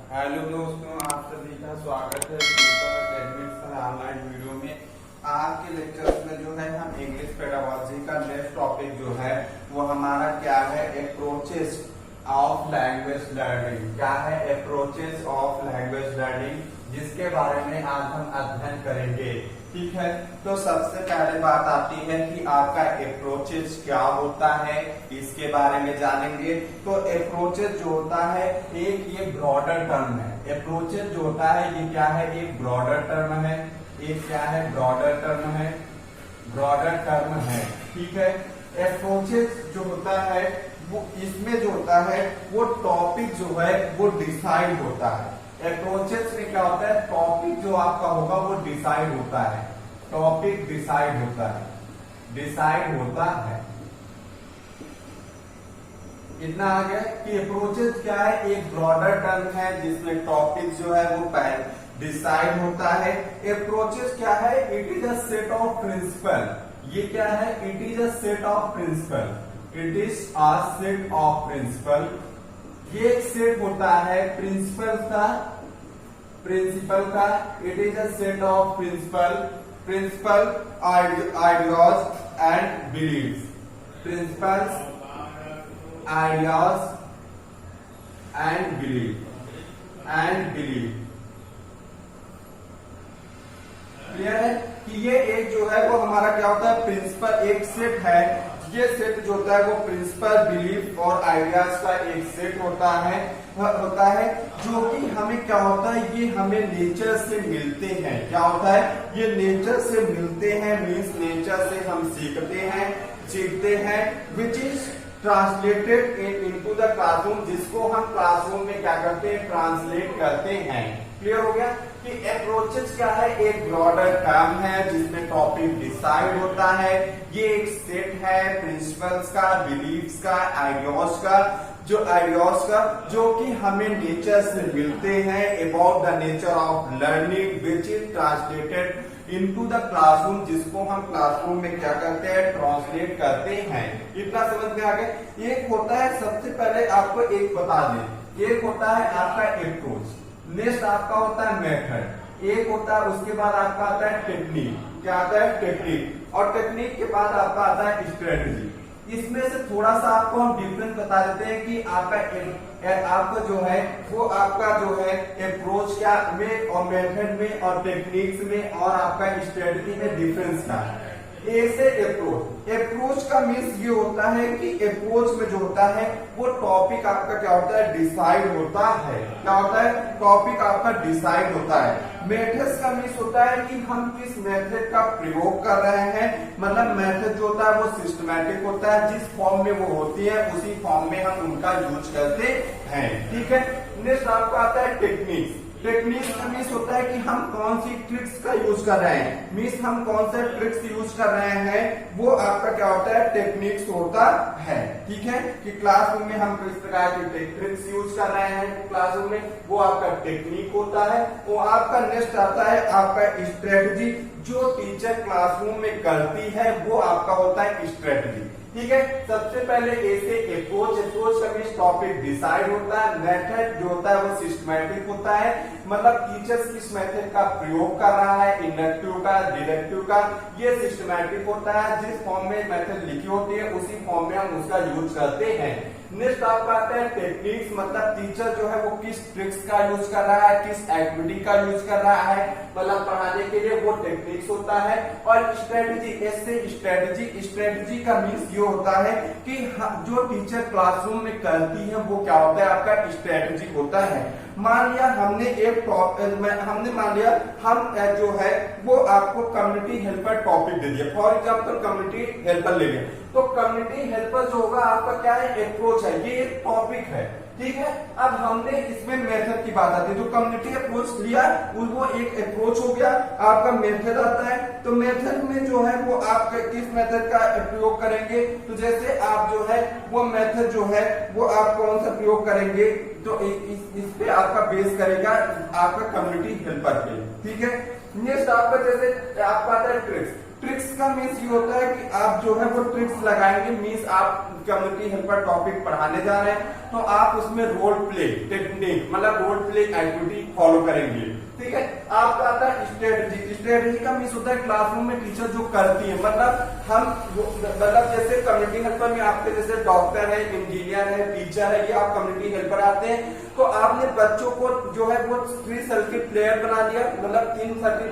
Hello दोस्तों, आप सभी का स्वागत है पर ऑनलाइन वीडियो में। आज के लेक्चर में जो है हम इंग्लिश पेडागोजी का नेक्स्ट टॉपिक जो है वो हमारा क्या है, अप्रोचेस ऑफ लैंग्वेज लर्निंग। क्या है अप्रोचेस ऑफ लैंग्वेज लर्निंग, जिसके बारे में आज हम अध्ययन करेंगे। ठीक है, तो सबसे पहले बात आती है कि आपका अप्रोचेस क्या होता है, इसके बारे में जानेंगे। तो अप्रोचेस जो होता है एक ये ब्रॉडर टर्म है। अप्रोचेस जो होता है ये क्या है, एक ब्रॉडर टर्म है। एक क्या है, ब्रॉडर टर्म है, ब्रॉडर टर्म है। ठीक है, अप्रोचेस जो होता है वो इसमें जो होता है वो टॉपिक जो है वो डिसाइड होता है। अप्रोचेस में क्या होता है, टॉपिक जो आपका होगा वो डिसाइड होता है। टॉपिक डिसाइड होता है, डिसाइड होता है। इतना आ गया कि अप्रोचेस क्या है, एक ब्रॉडर टर्म है जिसमें टॉपिक जो है वो डिसाइड होता है। अप्रोचेस क्या है, it is a set of principle. ये क्या है, it is a set of principle. It is a set of principle. ये एक सेट होता है प्रिंसिपल का, प्रिंसिपल का। It is a set of principle, principle ideas and beliefs. Principles, ideas and belief, and belief. Clear है कि ये एक जो है वो हमारा क्या होता है, प्रिंसिपल एक सेट है। ये सेट जो होता है वो प्रिंसिपल, बिलीफ और आइडियाज का एक सेट होता है जो कि हमें क्या होता है, ये हमें नेचर से मिलते हैं। क्या होता है, ये नेचर से मिलते हैं, मीन्स नेचर से हम सीखते हैं which is translated into the classroom, जिसको हम क्लासरूम में क्या करते हैं, ट्रांसलेट करते हैं। क्लियर हो गया कि अप्रोचेस क्या है, एक ब्रॉडर टर्म है जिसमें टॉपिक डिसाइड होता है। ये एक सेट है प्रिंसिपल्स का, बिलीफ्स का, आइडियाज का जो कि हमें नेचर से मिलते हैं, about the nature of learning which is translated into the classroom, जिसको हम क्लासरूम में क्या करते हैं, ट्रांसलेट करते हैं। इतना समझ में आ गया। एक होता है, सबसे पहले आपको एक बता दें, एक होता है आपका अप्रोच, नेक्स्ट आपका होता है मेथड, एक होता है उसके बाद आपका आता है टेक्निक। क्या आता है, टेक्निक। और टेक्निक के बाद आपका आता है स्ट्रेटजी। इसमें से थोड़ा सा आपको हम डिफरेंस बता देते हैं कि आपका जो है वो आपका जो है अप्रोच क्या में और मेथड में और टेक्निक्स में और आपका स्ट्रेटजी में डिफरेंस क्या है। ऐसे अप्रोच का मीन्स ये होता है कि अप्रोच में जो होता है वो टॉपिक आपका क्या होता है, डिसाइड होता है। क्या होता है, टॉपिक आपका डिसाइड होता है। मेथड्स का मीन्स होता है कि हम किस मेथड का प्रयोग कर रहे हैं, मतलब मेथड जो होता है वो सिस्टमैटिक होता है, जिस फॉर्म में वो होती है उसी फॉर्म में हम उनका यूज करते हैं। ठीक है, नेक्स्ट आपका आता है टेक्निक्स। टेक्निक्स का मीन्स होता है कि हम कौन सी ट्रिक्स का यूज कर रहे हैं, मीन्स हम कौन से ट्रिक्स यूज कर रहे हैं, वो आपका क्या होता है, टेक्निक्स होता है। ठीक है, कि क्लासरूम में हम किस प्रकार की ट्रिक्स यूज कर रहे हैं क्लासरूम में, वो आपका टेक्निक होता है। वो आपका नेक्स्ट आता है आपका स्ट्रेटजी, जो टीचर क्लासरूम में करती है वो आपका होता है स्ट्रेटजी। ठीक है, सबसे पहले ऐसे अप्रोच का मीन्स टॉपिक डिसाइड होता है। मेथड जो होता है वो सिस्टमैटिक होता है, मतलब टीचर्स किस मेथड का प्रयोग कर रहा है, इंडक्टिव का, डिडक्टिव का, ये सिस्टमैटिक होता है। जिस फॉर्म में मेथड लिखी होती है उसी फॉर्म में हम उसका यूज करते हैं। नेक्स्ट आपका आता है टेक्निक्स, मतलब टीचर जो है वो किस ट्रिक्स का यूज कर रहा है, किस एक्टिविटी का यूज कर रहा है, मतलब पढ़ाने के लिए वो टेक्निक्स होता है। और स्ट्रेटजी, ऐसे स्ट्रेटजी का मीन्स ये होता है कि जो टीचर क्लासरूम में करती है वो क्या होता है, आपका स्ट्रेटजी होता है। मान लिया हमने मान लिया हम जो है वो आपको कम्युनिटी हेल्पर टॉपिक दे दिया, फॉर एग्जाम्पल कम्युनिटी हेल्पर ले लिया, तो कम्युनिटी हेल्पर जो होगा आपका क्या है, अप्रोच है, ये एक टॉपिक है। ठीक है, अब हमने इसमें मेथड की बात आती है, तो कम्युनिटी अप्रोच लिया, वो एक अप्रोच हो गया। आपका मेथड आता है, तो मेथड में जो है वो आप किस मेथड का प्रयोग करेंगे, तो जैसे आप जो है वो मेथड जो है वो आप कौन सा प्रयोग करेंगे, तो इस पे आपका बेस करेगा आपका कम्युनिटी हेल्पर पे। ठीक है, नेक्स्ट आपका जैसे आपका आता है ट्रिक्स। ट्रिक्स का मीन्स ये होता है कि आप जो है वो ट्रिक्स लगाएंगे, मीन्स आप कम्युनिटी हेल्पर टॉपिक पढ़ाने जा रहे हैं तो आप उसमें रोल प्ले टेक्निक मतलब रोल प्ले एक्टिविटी फॉलो करेंगे। ठीक है, आपका आता है स्ट्रेटजी। स्ट्रेटजी का मीन्स होता है क्लासरूम में टीचर जो करती है, मतलब हम मतलब जैसे कम्युनिटी हेल्पर में आपके जैसे डॉक्टर है, इंजीनियर है, टीचर है, ये आप कम्युनिटी हेल्पर आते हैं तो आपने बच्चों को जो है वो 3 सर्किट प्लेयर बना लिया, मतलब 3 सर्किट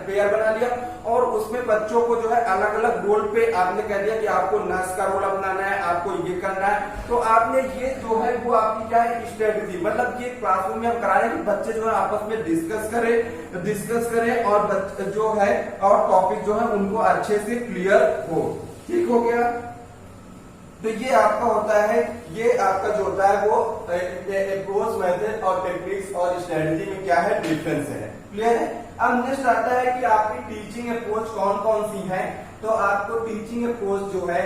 प्लेयर बना लिया और उसमें बच्चों को जो है अलग अलग रोल पे आपने कह दिया कि आपको नर्स का रोल अपनाना है, आपको ये करना है। तो आपने ये जो है वो आपकी क्या है स्ट्रेटजी, मतलब ये क्लासरूम में हम करा रहे हैं कि बच्चे जो है आपस में डिस्कस करें और जो है और टॉपिक जो है उनको अच्छे से क्लियर हो। ठीक हो गया, तो ये आपका होता है, ये आपका जो होता है वो अप्रोच मेथड और टेक्निक्स और स्ट्रेटजी में क्या है डिफरेंस है। क्लियर है। अब नेक्स्ट आता है कि आपकी टीचिंग अप्रोच कौन कौन सी है। तो आपको टीचिंग अप्रोच जो है,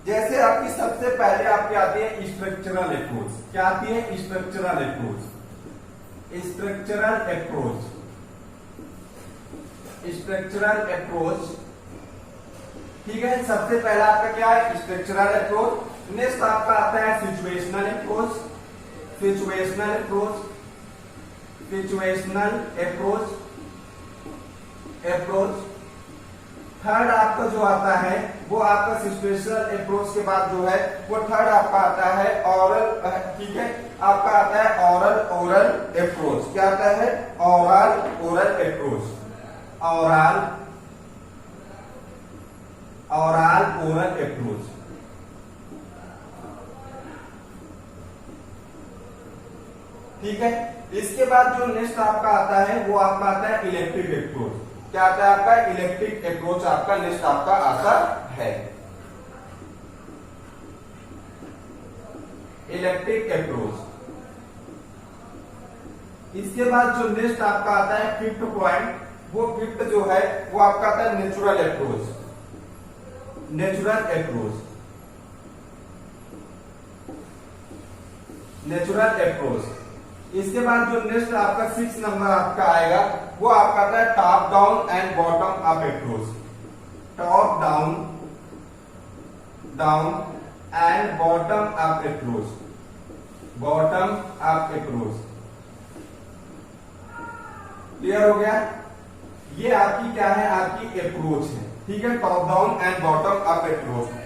जैसे आपकी सबसे पहले आपकी आती है स्ट्रक्चरल अप्रोच। क्या आती है? Structural approach. Structural approach, structural approach. ठीक है, सबसे पहला आपका क्या है? Structural approach. नेक्स्ट आपका आता है situational approach. Situational approach, situational approach, approach. Third आपका जो आता है वो आपका सिचुएशनल अप्रोच के बाद जो है वो थर्ड आपका आता है ऑरल। ठीक है, आपका आता है ओरल अप्रोच। क्या आता है? Oral approach. Oral approach. ठीक है, इसके बाद जो नेक्स्ट आपका आता है वो आपका आता है इलेक्ट्रिक अप्रोच। क्या आता है आपका? इलेक्ट्रिक अप्रोच आपका नेक्स्ट आपका आता है। Electric approach. इसके बाद जो नेक्स्ट आपका आता है फिफ्थ पॉइंट, वो फिफ्थ जो है वो आपका आता है natural approach. Natural approach, natural approach. इसके बाद जो नेक्स्ट आपका 6 नंबर आपका आएगा वो आपका आता है top down and bottom up approach. Top down and bottom up approach. Bottom up approach. Clear हो गया? ये आपकी क्या है? आपकी अप्रोच है। ठीक है, top down and bottom up approach.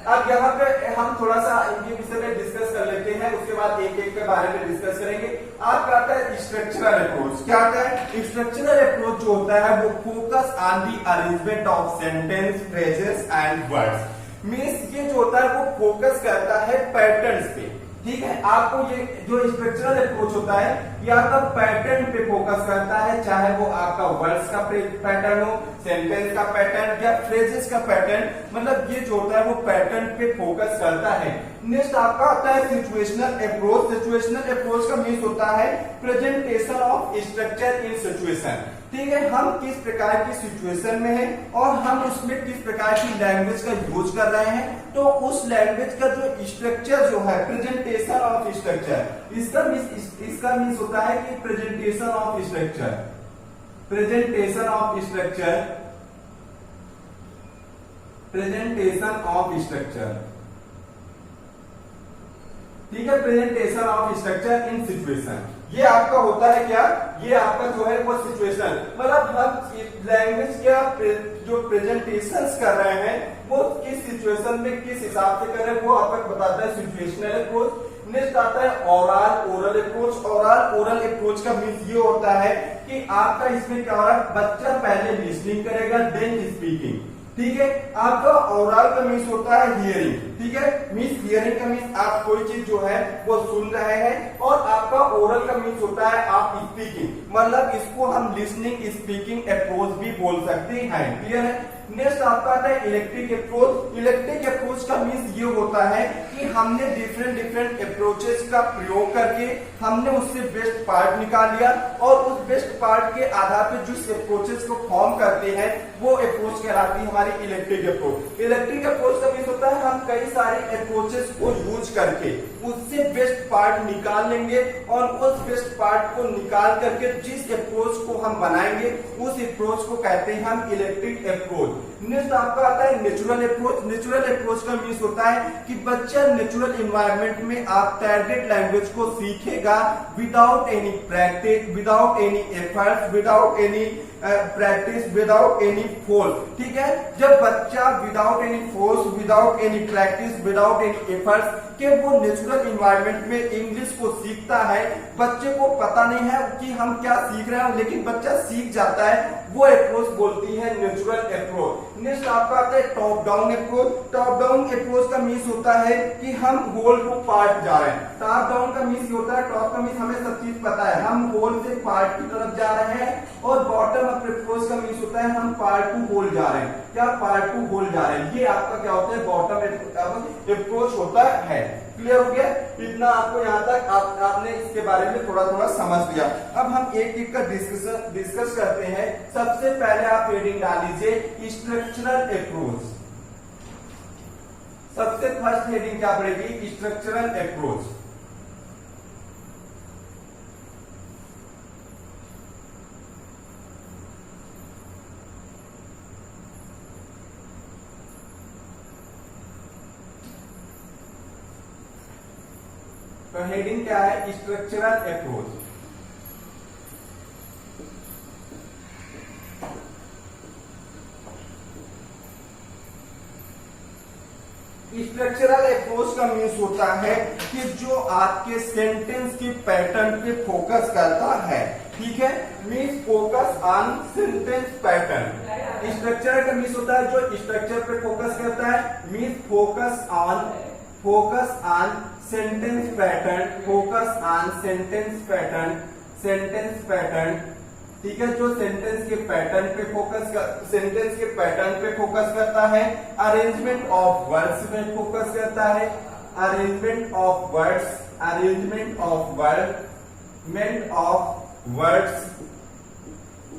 अब यहाँ पे हम थोड़ा सा इनके विषय में डिस्कस कर लेते हैं, उसके बाद एक एक के बारे में डिस्कस करेंगे। आपका आता है स्ट्रक्चरल अप्रोच। क्या आता है? स्ट्रक्चरल अप्रोच जो होता है वो focus on the arrangement of sentence, phrases and words. Means ये जो होता है वो फोकस करता है पैटर्न्स पे। ठीक है, आपको ये जो स्ट्रक्चरल अप्रोच होता है ये आपका पैटर्न पे फोकस करता है, चाहे वो आपका वर्ड्स का पैटर्न हो, सेंटेंस का पैटर्न या फ्रेजेस का पैटर्न, मतलब ये जो होता है वो पैटर्न पे फोकस करता है। नेक्स्ट आपका आता है सिचुएशनल अप्रोच। सिचुएशनल अप्रोच का मीन्स होता है presentation of structure in situation. ठीक है, हम किस प्रकार की सिचुएशन में हैं और हम उसमें किस प्रकार की लैंग्वेज का यूज कर रहे हैं, तो उस लैंग्वेज का जो स्ट्रक्चर जो है प्रेजेंटेशन ऑफ स्ट्रक्चर, इसका मीन्स होता है कि presentation of structure. Presentation of structure, presentation of structure. ठीक है, presentation of structure in situation. ये आपका होता है क्या? ये आपका जो है वो सिचुएशन, मतलब हम लैंग्वेज का जो प्रेजेंटेशंस कर रहे हैं वो किस सिचुएशन में किस हिसाब से कर रहे हैं वो आपको बताता है सिचुएशनल अप्रोच। नेक्स्ट आता है ओरल अप्रोच। ओरल अप्रोच का मीन्स ये होता है कि आपका इसमें क्या हो रहा है, बच्चा पहले लिसनिंग करेगा देन स्पीकिंग। ठीक है, आपका ओरल का मीन्स होता है हियरिंग। ठीक है, मीन्स हियरिंग का मीन्स आप कोई चीज जो है वो सुन रहे हैं, और आपका ओरल का मीन्स होता है आप स्पीकिंग, मतलब इसको हम लिसनिंग स्पीकिंग अप्रोच भी बोल सकते हैं। क्लियर है? नेक्स्ट आपका आता है इलेक्ट्रिक अप्रोच। इलेक्ट्रिक अप्रोच का मीन्स ये होता है कि हमने डिफरेंट डिफरेंट अप्रोचेस का प्रयोग करके हमने उससे बेस्ट पार्ट निकाल लिया और उस बेस्ट पार्ट के आधार पर जिस अप्रोचेस को फॉर्म करते हैं वो अप्रोच कहलाती है हमारी इलेक्ट्रिक अप्रोच। इलेक्ट्रिक अप्रोच का मीन्स होता है हम कई सारे अप्रोचेस को यूज करके उससे बेस्ट पार्ट निकाल लेंगे और उस बेस्ट पार्ट को निकाल करके जिस अप्रोच को हम बनाएंगे उस अप्रोच को कहते हैं हम इलेक्ट्रिक अप्रोच। नेक्स्ट आपका आता है नेचुरल अप्रोच। नेचुरल अप्रोच का मीन्स होता है कि बच्चा नेचुरल एनवायरनमेंट में आप टारगेट लैंग्वेज को सीखेगा without any practice, without any effort, without any practice, without any force. ठीक है, जब बच्चा without any force, without any practice, without any effort कि वो नेचुरल एनवायरनमेंट में इंग्लिश को सीखता है, बच्चे को पता नहीं है कि हम क्या सीख रहे हैं लेकिन बच्चा सीख जाता है, वो अप्रोच बोलती है नेचुरल अप्रोच। नेक्स्ट आपका आता है top down approach. Top down approach का मीन्स होता है कि हम होल टू पार्ट जा रहे हैं। टॉप डाउन का मीन्स होता है, टॉप का मीन्स हमें सब चीज पता है, हम होल से पार्ट की तरफ जा रहे हैं और बॉटम अप अप्रोच का मीन्स होता है हम पार्ट टू होल जा रहे हैं। क्या पार्ट टू होल जा रहे हैं, ये आपका क्या होता है बॉटम अप्रोच होता है। क्लियर हो गया? इतना आपको यहाँ तक आपने इसके बारे में थोड़ा थोड़ा समझ लिया। अब हम एक एक का डिस्कस करते हैं। सबसे पहले आप हेडिंग डाल लीजिए स्ट्रक्चरल अप्रोच। सबसे फर्स्ट हेडिंग क्या पड़ेगी? Structural approach. तो हेडिंग क्या है? Structural approach. स्ट्रक्चरल अप्रोच का मीन्स होता है कि जो आपके सेंटेंस के पैटर्न पे फोकस करता है। ठीक है, means focus on sentence pattern. Structural का मीन्स होता है जो स्ट्रक्चर पे फोकस करता है, means focus on sentence pattern, focus on sentence pattern, sentence pattern. ठीक है, जो सेंटेंस के पैटर्न पे सेंटेंस के पैटर्न पे फोकस करता है, अरेंजमेंट ऑफ वर्ड्स पे फोकस करता है, arrangement of words, arrangement of words,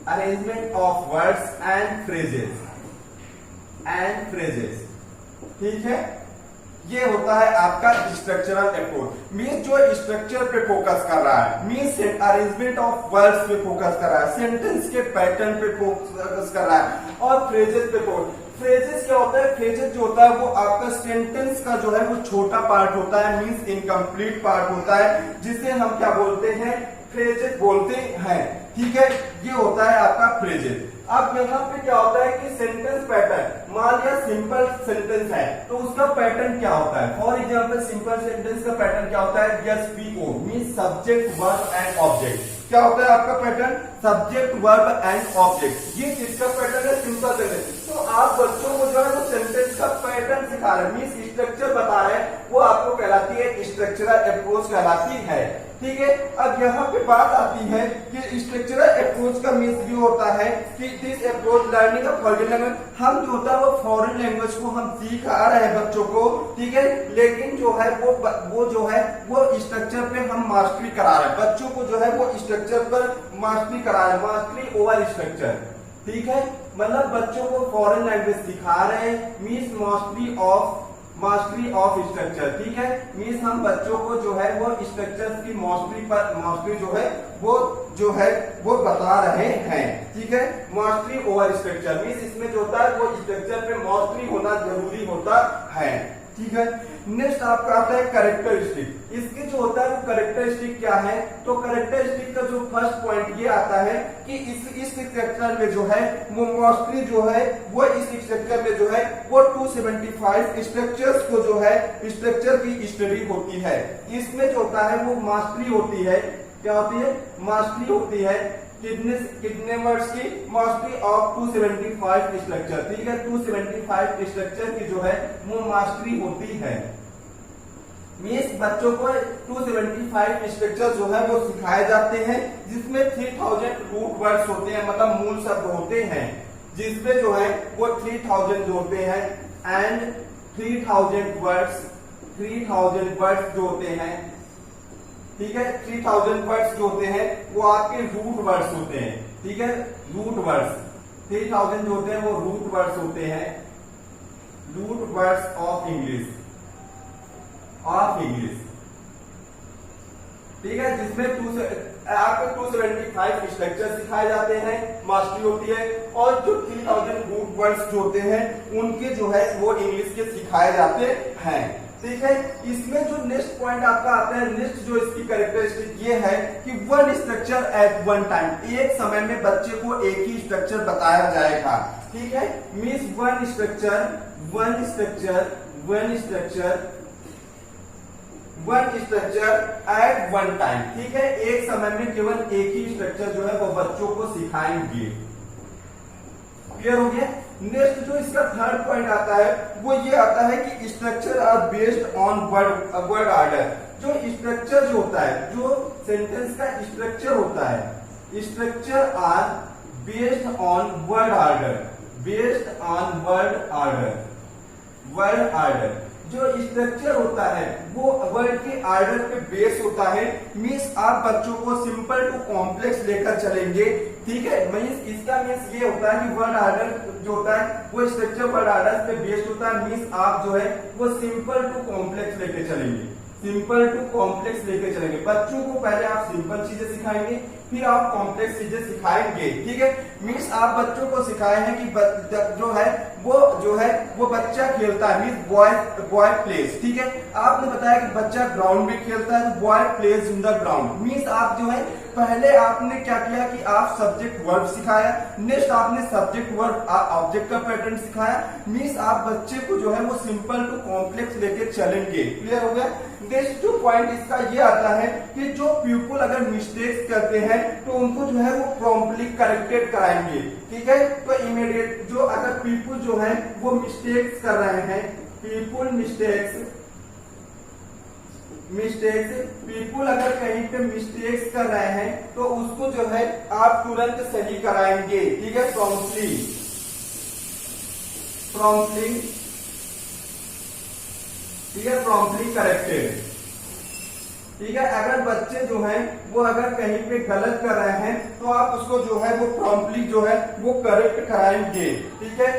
arrangement of words and phrases. ठीक है, ये होता है आपका स्ट्रक्चरल अप्रोच। मीन्स जो स्ट्रक्चर पे फोकस कर रहा है, मीन्स अरेंजमेंट ऑफ वर्ड्स पे फोकस कर रहा है, सेंटेंस के पैटर्न पे फोकस कर रहा है और फ्रेजेस पे फोकस। फ्रेजेस क्या होता है? फ्रेजेस जो होता है वो आपका सेंटेंस का जो है वो छोटा पार्ट होता है, मीन्स इनकम्प्लीट पार्ट होता है, जिसे हम क्या बोलते हैं? फ्रेजेस बोलते हैं। ठीक है, ये होता है आपका फ्रेजेस। अब यहाँ पे क्या होता है कि सेंटेंस पैटर्न, मान लिया सिंपल सेंटेंस है तो उसका पैटर्न क्या होता है? फॉर एग्जाम्पल सिंपल सेंटेंस का पैटर्न क्या होता है? S V O means subject verb and object. क्या होता है आपका pattern? Subject verb and object. ये किसका पैटर्न है? Simple sentence. तो आप बच्चों को जो है वो सेंटेंस का पैटर्न सिखा रहे हैं, मीन्स स्ट्रक्चर बता रहे हैं, वो आपको कहलाती है स्ट्रक्चरल अप्रोच कहलाती है। ठीक है, अब यहाँ पे बात आती है कि स्ट्रक्चरल अप्रोच का मीन्स ये होता है कि this approach learning of foreign language. हम जो होता है वो फॉरेन लैंग्वेज को हम सिखा रहे हैं बच्चों को। ठीक है, लेकिन जो है वो जो है वो स्ट्रक्चर पे हम मास्टरी करा रहे हैं बच्चों को, जो है वो स्ट्रक्चर पर मास्टरी करा रहे हैं, मास्टरी ओवर स्ट्रक्चर। ठीक है, मतलब बच्चों को फॉरेन लैंग्वेज सिखा रहे हैं, मीन्स मास्टरी ऑफ स्ट्रक्चर। ठीक है, मीन्स हम बच्चों को जो है वो स्ट्रक्चर की मास्टरी जो है वो बता रहे हैं। ठीक है, मास्टरी ओवर स्ट्रक्चर मीन्स इसमें जो होता है वो स्ट्रक्चर पे मास्टरी होना जरूरी होता है। ठीक है, नेक्स्ट आपका आता है कैरेक्टरिस्टिक। इसके जो होता है वो कैरेक्टरिस्टिक क्या है? तो कैरेक्टरिस्टिक का जो फर्स्ट पॉइंट ये आता है कि इस स्ट्रक्चर में जो है वो मास्टरी जो है वो इस स्ट्रक्चर में जो है वो 275 स्ट्रक्चर्स को जो है स्ट्रक्चर की स्टडी होती है। इसमें जो होता है वो मास्टरी होती है। क्या होती है? मास्टरी होती है कितने वर्ड्स की? Mastery of 275 structure. ठीक है, 275 स्ट्रक्चर की जो है वो मास्टरी होती है। मीन्स बच्चों को 275 स्ट्रक्चर जो है वो सिखाए जाते हैं, जिसमें 3000 रूट वर्ड्स होते हैं, मतलब मूल शब्द होते हैं। जिसमें जो है वो 3000 जोड़ते हैं एंड 3000 वर्ड्स जो होते हैं, ठीक है, 3000 वर्ड्स जो होते हैं वो आपके रूट वर्ड्स होते हैं, ठीक है, रूट वर्ड्स 3000 जो होते हैं वो रूट वर्ड्स होते हैं, रूट वर्ड्स ऑफ इंग्लिश, ठीक है, जिसमें आपको 275 स्ट्रक्चर सिखाए जाते हैं, मास्टरी होती है, और जो 3000 रूट वर्ड्स जो होते हैं उनके जो है वो इंग्लिश के सिखाए जाते हैं, ठीक है। इसमें जो नेक्स्ट पॉइंट आपका आता है, नेक्स्ट जो इसकी कैरेक्टरिस्टिक ये है कि one structure eight one time, एक समय में बच्चे को एक ही स्ट्रक्चर बताया जाएगा, ठीक है, means one structure eight one time, ठीक है, एक समय में केवल एक ही स्ट्रक्चर जो है वो बच्चों को सिखाएंगे। क्लियर हो गया। नेक्स्ट जो इसका थर्ड पॉइंट आता है वो ये आता है कि structure are based on word order. जो स्ट्रक्चर जो होता है, जो सेंटेंस का स्ट्रक्चर होता है, structure are based on word order, जो स्ट्रक्चर होता है वो वर्ड के ऑर्डर पे बेस होता है। मीन्स आप बच्चों को सिंपल टू कॉम्प्लेक्स लेकर चलेंगे, ठीक है, मीन्स इसका मीन्स ये होता है कि वर्ड ऑर्डर जो होता है वो स्ट्रक्चर वर्ड ऑर्डर पे बेस्ड होता है। मीन्स आप जो है वो सिंपल टू कॉम्प्लेक्स लेके चलेंगे, बच्चों को पहले आप सिंपल चीजें सिखाएंगे, फिर आप कॉम्प्लेक्स चीजें सिखाएंगे, ठीक है। मीन्स आप बच्चों को सिखाए हैं कि जो है वो बच्चा खेलता है, मीन्स बॉय प्लेज, ठीक है। आपने बताया कि बच्चा ग्राउंड में खेलता है, boy plays in the ground. Means आप जो है पहले आपने क्या किया कि आप सब्जेक्ट वर्ब सिखाया, नेक्स्ट आपने सब्जेक्ट वर्ब ऑब्जेक्ट का पैटर्न सिखाया। मीन्स आप बच्चे को जो है वो सिंपल टू कॉम्प्लेक्स लेके चलेंगे। क्लियर हो गया। नेक्स्ट जो पॉइंट इसका ये आता है कि जो पीपल अगर मिस्टेक्स करते हैं तो उनको जो है वो प्रॉम्प्टली करेक्टेड कराएंगे, ठीक है। तो इमीडिएट जो अगर पीपल जो है वो मिस्टेक्स कर रहे हैं, पीपल अगर कहीं पे मिस्टेक्स कर रहे हैं तो उसको जो है आप तुरंत सही कराएंगे, ठीक है, प्रॉम्प्टली, ठीक है, प्रॉम्प्टली करेक्टेड, ठीक है। अगर बच्चे जो हैं वो अगर कहीं पे गलत कर रहे हैं तो आप उसको जो है वो प्रॉम्प्टली जो है वो करेक्ट कराएंगे, ठीक है।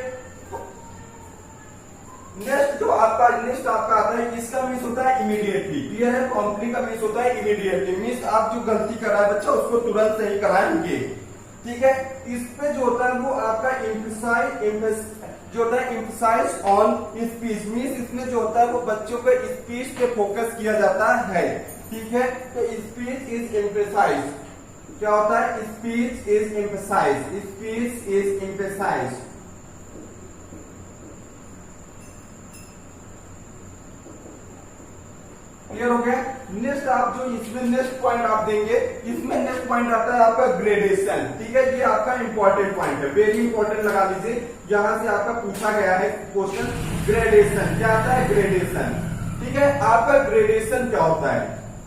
नेक्स्ट आपका आता है, इसका मीन्स होता है इमीडिएटली। क्लियर है। प्रॉम्प्टली का मीन्स होता है इमीडिएटली, मीन्स आप जो गलती कर रहा है बच्चा उसको तुरंत सही कराएंगे, ठीक है। इस पे जो होता है वो आपका एम्फसाइज ऑन स्पीच, मीन्स इसमें जो होता है वो बच्चों पे स्पीच पे फोकस किया जाता है, ठीक है। तो स्पीच इज एम्फसाइज, क्या होता है, स्पीच इज एम्फसाइज। क्लियर हो गया। नेक्स्ट आप जो इसमें नेक्स्ट पॉइंट आप देंगे, इसमें नेक्स्ट पॉइंट आता है आपका ग्रेडेशन, ठीक है। ये आपका इंपॉर्टेंट पॉइंट है, वेरी इंपॉर्टेंट लगा लीजिए, यहां से आपका पूछा गया है क्वेश्चन। ग्रेडेशन क्या आता है, ग्रेडेशन, ठीक है। आपका ग्रेडेशन क्या होता है,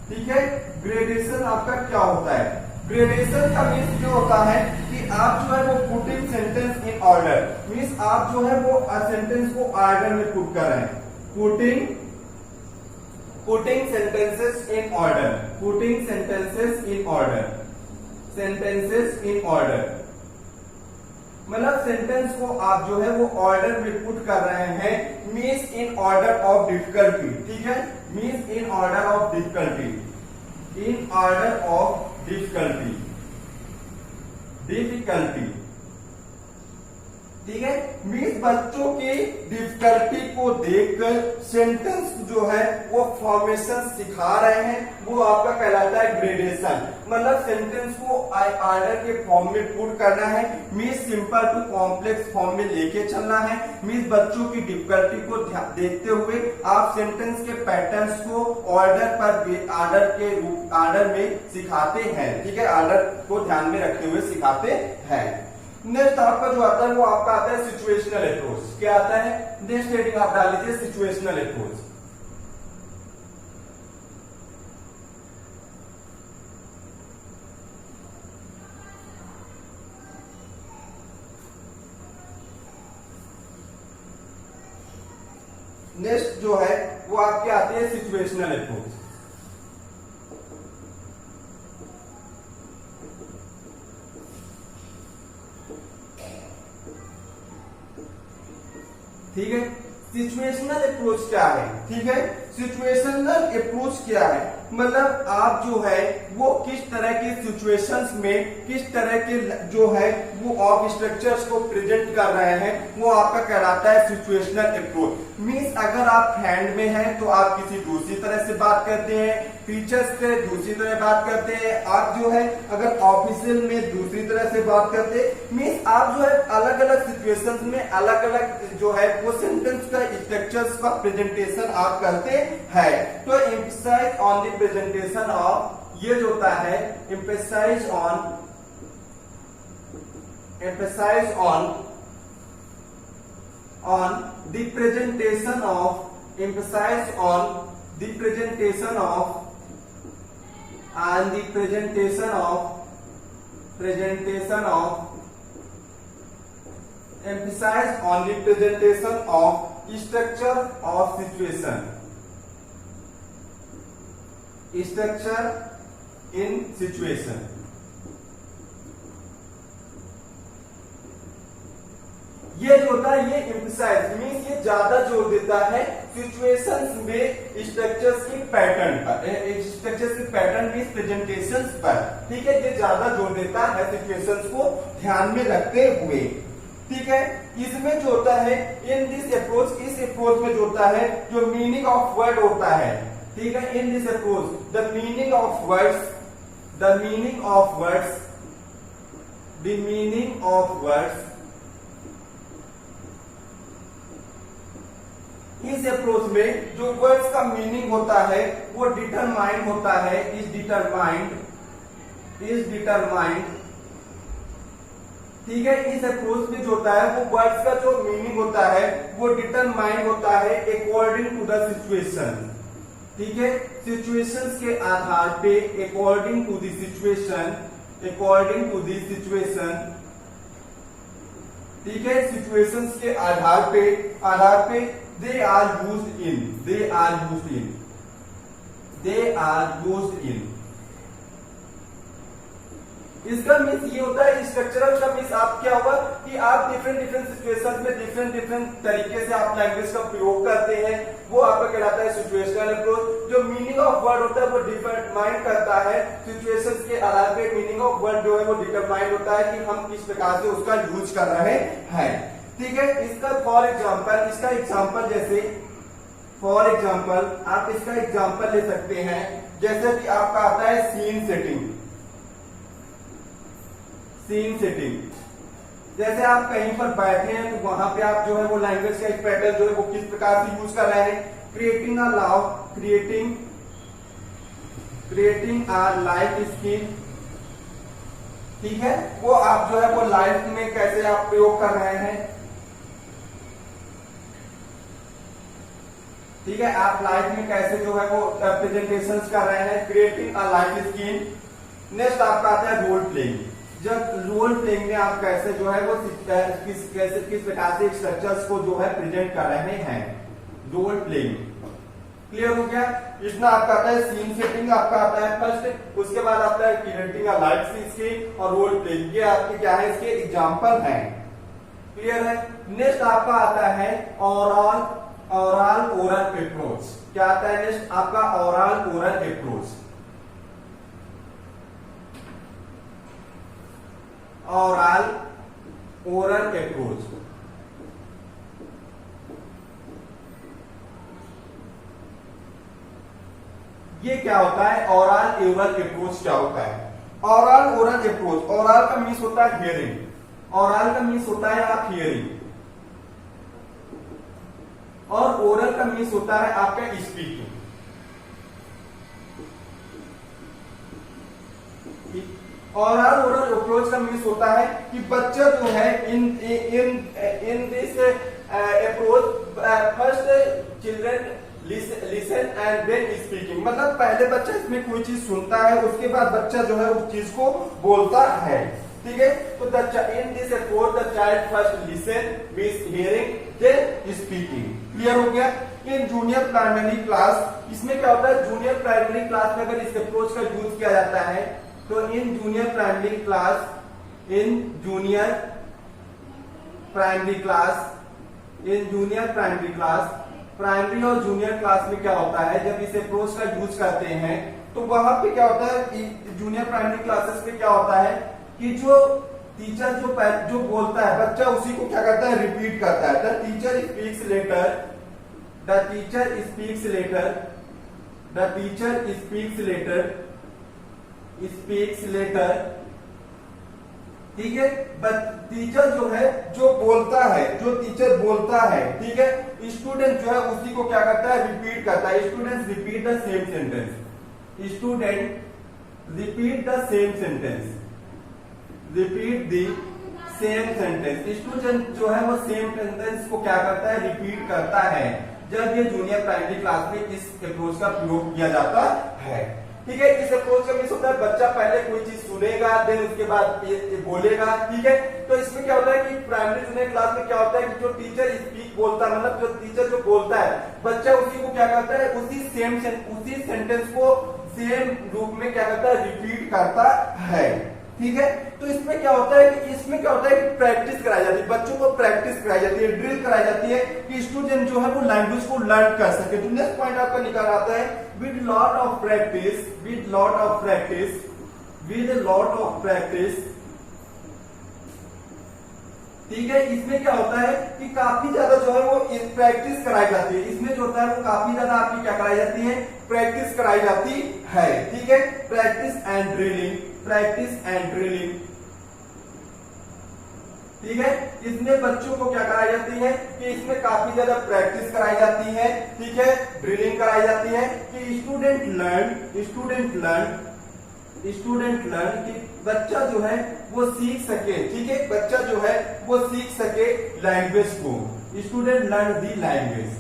ठीक है, ग्रेडेशन आपका क्या होता है। ग्रेडेशन का मीन्स जो होता है कि आप जो है वो putting sentence in order, means आप जो है वो सेंटेंस को ऑर्डर में पुट कर रहे हैं, putting sentences in order, मतलब सेंटेंस को आप जो है वो ऑर्डर में पुट कर रहे हैं। Means in order of difficulty, ठीक है, means in order of difficulty, ठीक है। मीन्स बच्चों की डिफिकल्टी को देखकर सेंटेंस जो है वो फॉर्मेशन सिखा रहे हैं, वो आपका कहलाता है ग्रेडेशन। मतलब सेंटेंस को ऑर्डर के फॉर्म में पुट करना है, means simple to complex form में लेके चलना है। मीन्स बच्चों की डिफिकल्टी को देखते हुए आप सेंटेंस के पैटर्न्स को ऑर्डर में सिखाते हैं, ठीक है, ऑर्डर को ध्यान में रखते हुए सिखाते हैं। नेक्स्ट आपका जो आता है वो आपका आता है सिचुएशनल अप्रोच। क्या आता है, नेक्स्ट हेडिंग आप डाल लीजिए सिचुएशनल अप्रोच। नेक्स्ट जो है वो आपके आती है सिचुएशनल अप्रोच। ठीक है, सिचुएशनल अप्रोच क्या है? ठीक है, सिचुएशनल अप्रोच क्या है? मतलब आप जो है वो किस तरह के सिचुएशंस में किस तरह के जो है वो ऑफ स्ट्रक्चर्स को प्रेजेंट कर रहे हैं, वो आपका कहलाता है सिचुएशनल अप्रोच। मींस अगर आप हैंड में हैं तो आप किसी दूसरी तरह से बात करते हैं, टीचर्स से दूसरी तरह बात करते हैं, आप जो है अगर ऑफिशियल में दूसरी तरह से बात करते हैं। मींस आप जो है अलग अलग सिचुएशंस में अलग अलग जो है वो सेंटेंस का स्ट्रक्चर्स का प्रेजेंटेशन आप करते हैं। तो emphasize on the presentation of, ये जो होता है emphasize on the presentation of, emphasize on the presentation of and the presentation of emphasize on the presentation of structure of situation, structure in situation। ये जो होता है ये एम्फसाइज मींस ये ज्यादा जोर देता है सिचुएशंस में स्ट्रक्चर्स की पैटर्न पर, स्ट्रक्चर्स की पैटर्न मींस प्रेजेंटेशंस पर। ठीक है, ये ज्यादा जोर देता है सिचुएशंस को ध्यान में रखते हुए। ठीक है, इसमें जो होता है इन दिस अप्रोच, इस अप्रोच में जो होता है जो मीनिंग ऑफ वर्ड होता है। ठीक है, in this approach the meaning of words, the meaning of words, the meaning of words, इस अप्रोच में जो वर्ड्स का मीनिंग होता है वो डिटरमाइंड होता है, इज डिटरमाइंड। ठीक है, इस अप्रोच में जो होता है वो वर्ड्स का जो मीनिंग होता है वो डिटरमाइंड होता है अकॉर्डिंग टू द सिचुएशन। ठीक है, सिचुएशंस के आधार पे, according to the situation, according to the situation. ठीक है, सिचुएशंस के आधार पे they are used in, they are used in, they are used in। इसका मीन्स ये होता है स्ट्रक्चरल का मीन्स आप क्या होगा कि आप डिफरेंट सिचुएशंस में डिफरेंट तरीके से आप लैंग्वेज का प्रयोग करते हैं, वो आपका कहलाता है सिचुएशनल अप्रोच। जो मीनिंग ऑफ वर्ड होता है वो डिटरमाइन करता है, सिचुएशंस के आधार पे मीनिंग ऑफ वर्ड जो है वो डिटरमाइन होता है कि हम किस प्रकार से उसका यूज कर रहे हैं। ठीक है, इसका फॉर एग्जाम्पल, इसका एग्जाम्पल जैसे फॉर एग्जाम्पल आप इसका एग्जाम्पल ले सकते हैं, जैसे कि आपका आता है सीन सेटिंग। सीन सेटिंग जैसे आप कहीं पर बैठे हैं तो वहां पे आप जो है वो लैंग्वेज का एक पैटर्न जो है वो किस प्रकार से यूज कर रहे हैं। क्रिएटिंग अ लाव, क्रिएटिंग अ लाइफ स्किल। ठीक है, वो आप जो है वो लाइफ में कैसे आप प्रयोग कर रहे हैं। ठीक है, आप लाइफ में कैसे जो है वो प्रेजेंटेशंस कर रहे हैं, creating a life skill. Next आपका आता है रोल प्लेइंग। जब रोल प्लेइंग में आप कैसे जो है वो किस प्रकार से स्ट्रक्चर्स को जो है प्रेजेंट कर रहे हैं, रोल प्लेइंग। क्लियर हो गया? इतना आपका आता है सीन सेटिंग, आपका आता है फर्स्ट। उसके बाद आता है क्रिएटिंग अ लाइफ स्किल और रोल प्लेइंग। ये आपके क्या है, इसके एग्जांपल हैं। क्लियर है? नेक्स्ट आपका आता है ओरल अप्रोच। क्या आता है नेक्स्ट आपका ओरल अप्रोच। ओरल अप्रोच ये क्या होता है? ओरल अप्रोच क्या होता है? ओरल अप्रोच, ओरल का मीन्स होता है हियरिंग, ओरल का मीन्स होता है आप हियरिंग, और ओरल का मीन्स होता है आपका स्पीकिंग। ओरल अप्रोच का मीन्स होता है कि बच्चा जो है in this approach first children listen and then speaking. मतलब पहले बच्चा इसमें कोई चीज सुनता है, उसके बाद बच्चा जो है उस चीज को बोलता है। ठीक है, तो in this approach the child first listen means hearing, then speaking. Clear हो गया। इन जूनियर प्राइमरी क्लास, इसमें क्या होता है, जूनियर प्राइमरी क्लास में अगर इस अप्रोच का यूज किया जाता है तो in junior primary class, in junior primary class, in junior primary class, primary और जूनियर क्लास में क्या होता है, जब इस अप्रोच का यूज करते हैं तो वहां पे क्या होता है, जूनियर प्राइमरी क्लासेस में क्या होता है कि जो टीचर जो बोलता है बच्चा उसी को क्या करता है, रिपीट करता है। The teacher speaks letter, the teacher speaks letter, the teacher speaks letter, speaks letter, ठीक है। टीचर जो है जो बोलता है, जो टीचर बोलता है, ठीक है, स्टूडेंट जो है उसी को क्या करता है, रिपीट करता है। Students repeat the same sentence, student repeat the same sentence, repeat the same sentence. Student जो है वो सेम सेंटेंस को क्या करता है, रिपीट करता है जब ये जूनियर प्राइमरी क्लास में इस अप्रोच का प्रयोग किया जाता है। ठीक है। इस अप्रोच का मिस होता है, बच्चा पहले कोई चीज सुनेगा, देन उसके बाद ये बोलेगा। ठीक है। तो इसमें क्या होता है कि प्राइमरी जूनियर क्लास में क्या होता है कि जो टीचर स्पीक बोलता है, मतलब जो टीचर जो बोलता है, बच्चा उसी को क्या करता है, उसी सेंटेंस को सेम रूप में क्या करता है, रिपीट करता है। ठीक है। तो इसमें क्या होता है कि प्रैक्टिस कराई जाती है, बच्चों को प्रैक्टिस कराई जाती है, ड्रिल कराई जाती है कि स्टूडेंट जो है वो लैंग्वेज को लर्न कर सके। तो नेक्स्ट पॉइंट आपका निकल आता है, with lot of practice, with lot of practice, with lot of practice. ठीक है। इसमें क्या होता है कि काफी ज्यादा जो है वो प्रैक्टिस कराई जाती है। इसमें जो होता है वो काफी ज्यादा आपकी क्या कराई जाती है, प्रैक्टिस कराई जाती है। ठीक है। Practice and drilling, practice and drilling. ठीक है। इसमें बच्चों को क्या कराई जाती है कि इसमें काफी ज्यादा प्रैक्टिस कराई जाती है। ठीक है। ड्रिलिंग कराई जाती है कि स्टूडेंट लर्न कि बच्चा जो है वो सीख सके। ठीक है। बच्चा जो है वो सीख सके लैंग्वेज को, स्टूडेंट लर्न दी लैंग्वेज।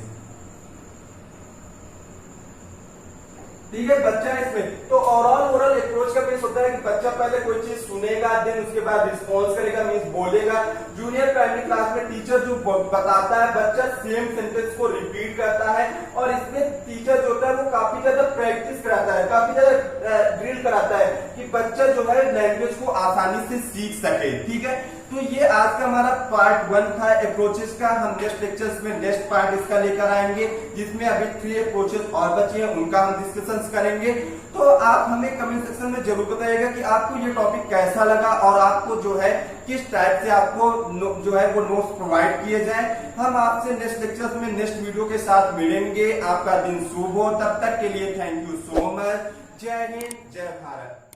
ठीक है। बच्चा इसमें तो ओवरऑल अप्रोच का बेस होता है कि बच्चा पहले कोई चीज सुनेगा, देन उसके बाद रिस्पॉन्स करेगा, मींस बोलेगा। जूनियर प्राइमरी क्लास में टीचर जो बताता है, बच्चा सेम सेंटेंस को रिपीट करता है। और इसमें टीचर जो होता है वो काफी ज्यादा प्रैक्टिस कराता है, काफी ज्यादा ड्रिल कराता है कि बच्चा जो है लैंग्वेज को आसानी से सीख सके। ठीक है। तो ये आज का हमारा पार्ट 1 था अप्रोचेस का। हम नेक्स्ट लेक्चर्स में नेक्स्ट पार्ट इसका लेकर आएंगे, जिसमें अभी 3 अप्रोचेस और बचे हैं, उनका हम डिस्कशन करेंगे। तो आप हमें कमेंट सेक्शन में जरूर बताइएगा कि आपको ये टॉपिक कैसा लगा और आपको जो है किस टाइप से आपको जो है वो नोट्स प्रोवाइड किए जाए। हम आपसे नेक्स्ट लेक्चर्स में नेक्स्ट वीडियो के साथ मिलेंगे। आपका दिन शुभ हो। तब तक के लिए थैंक यू सो मच। जय हिंद, जय भारत।